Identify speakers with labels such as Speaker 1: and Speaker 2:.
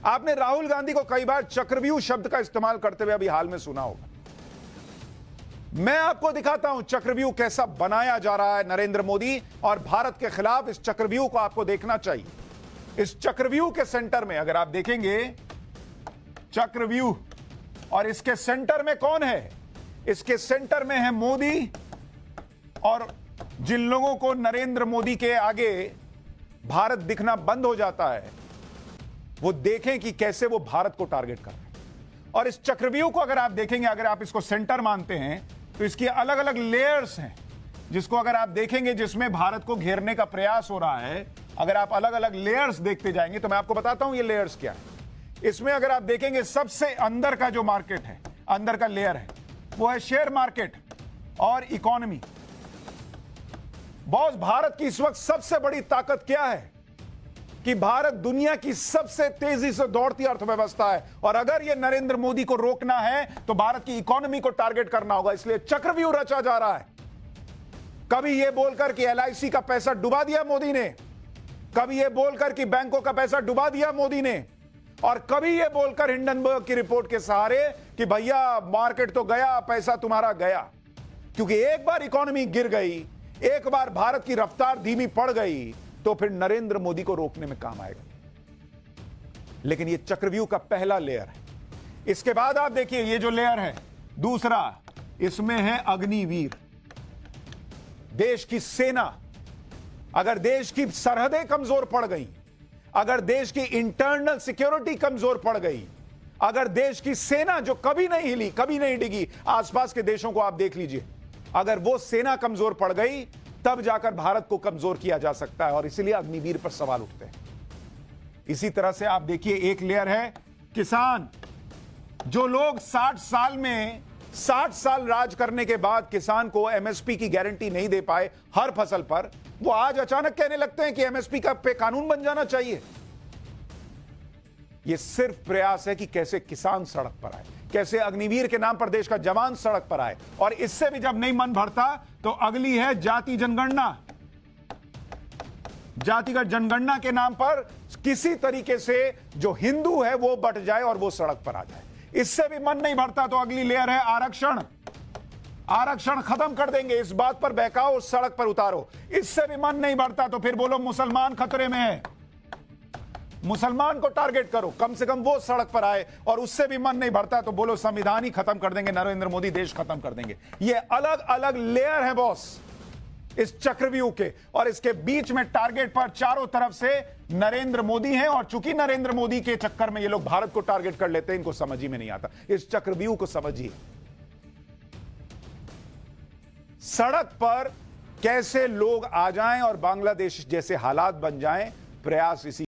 Speaker 1: आपने राहुल गांधी को कई बार चक्रव्यूह शब्द का इस्तेमाल करते हुए अभी हाल में सुना होगा। मैं आपको दिखाता हूं चक्रव्यूह कैसा बनाया जा रहा है नरेंद्र मोदी और भारत के खिलाफ। इस चक्रव्यूह को आपको देखना चाहिए। इस चक्रव्यूह के सेंटर में अगर आप देखेंगे चक्रव्यूह, और इसके सेंटर में कौन है? इसके सेंटर में है मोदी। और जिन लोगों को नरेंद्र मोदी के आगे भारत दिखना बंद हो जाता है, वो देखें कि कैसे वो भारत को टारगेट कर रहे हैं। और इस चक्रव्यूह को अगर आप देखेंगे, अगर आप इसको सेंटर मानते हैं, तो इसकी अलग अलग लेयर्स हैं, जिसको अगर आप देखेंगे जिसमें भारत को घेरने का प्रयास हो रहा है। अगर आप अलग अलग लेयर्स देखते जाएंगे तो मैं आपको बताता हूं ये लेयर्स क्या है। इसमें अगर आप देखेंगे सबसे अंदर का जो मार्केट है, अंदर का लेयर है, वो है शेयर मार्केट और इकोनॉमी। बॉस, भारत की इस वक्त सबसे बड़ी ताकत क्या है? कि भारत दुनिया की सबसे तेजी से दौड़ती अर्थव्यवस्था है, और अगर यह नरेंद्र मोदी को रोकना है तो भारत की इकोनॉमी को टारगेट करना होगा। इसलिए चक्रव्यूह रचा जा रहा है। कभी यह बोलकर कि एलआईसी का पैसा डुबा दिया मोदी ने, कभी यह बोलकर कि बैंकों का पैसा डुबा दिया मोदी ने, और कभी यह बोलकर हिंडनबर्ग की रिपोर्ट के सहारे कि भैया मार्केट तो गया, पैसा तुम्हारा गया। क्योंकि एक बार इकोनॉमी गिर गई, एक बार भारत की रफ्तार धीमी पड़ गई, तो फिर नरेंद्र मोदी को रोकने में काम आएगा। लेकिन यह चक्रव्यूह का पहला लेयर है। इसके बाद आप देखिए ये जो लेयर है दूसरा, इसमें है अग्निवीर, देश की सेना। अगर देश की सरहदें कमजोर पड़ गई, अगर देश की इंटरनल सिक्योरिटी कमजोर पड़ गई, अगर देश की सेना जो कभी नहीं हिली, कभी नहीं डिगी, आसपास के देशों को आप देख लीजिए, अगर वो सेना कमजोर पड़ गई, तब जाकर भारत को कमजोर किया जा सकता है। और इसीलिए अग्निवीर पर सवाल उठते हैं। इसी तरह से आप देखिए एक लेयर है किसान। जो लोग 60 साल राज करने के बाद किसान को एमएसपी की गारंटी नहीं दे पाए हर फसल पर, वो आज अचानक कहने लगते हैं कि एमएसपी का पे कानून बन जाना चाहिए। यह सिर्फ प्रयास है कि कैसे किसान सड़क पर आए, कैसे अग्निवीर के नाम पर देश का जवान सड़क पर आए। और इससे भी जब नहीं मन भरता तो अगली है जाति जनगणना। जातिगत जनगणना के नाम पर किसी तरीके से जो हिंदू है वो बट जाए और वो सड़क पर आ जाए। इससे भी मन नहीं भरता तो अगली लेयर है आरक्षण। आरक्षण खत्म कर देंगे, इस बात पर बहकाओ, सड़क पर उतारो। इससे भी मन नहीं भरता तो फिर बोलो मुसलमान खतरे में है, मुसलमान को टारगेट करो, कम से कम वो सड़क पर आए। और उससे भी मन नहीं भरता तो बोलो संविधान ही खत्म कर देंगे, नरेंद्र मोदी देश खत्म कर देंगे। ये अलग अलग लेयर है बॉस इस चक्रव्यूह के, और इसके बीच में टारगेट पर चारों तरफ से नरेंद्र मोदी हैं। और चूंकि नरेंद्र मोदी के चक्कर में ये लोग भारत को टारगेट कर लेते हैं, इनको समझ ही में नहीं आता। इस चक्रव्यूह को समझिए। सड़क पर कैसे लोग आ जाएं और बांग्लादेश जैसे हालात बन जाएं, प्रयास इसी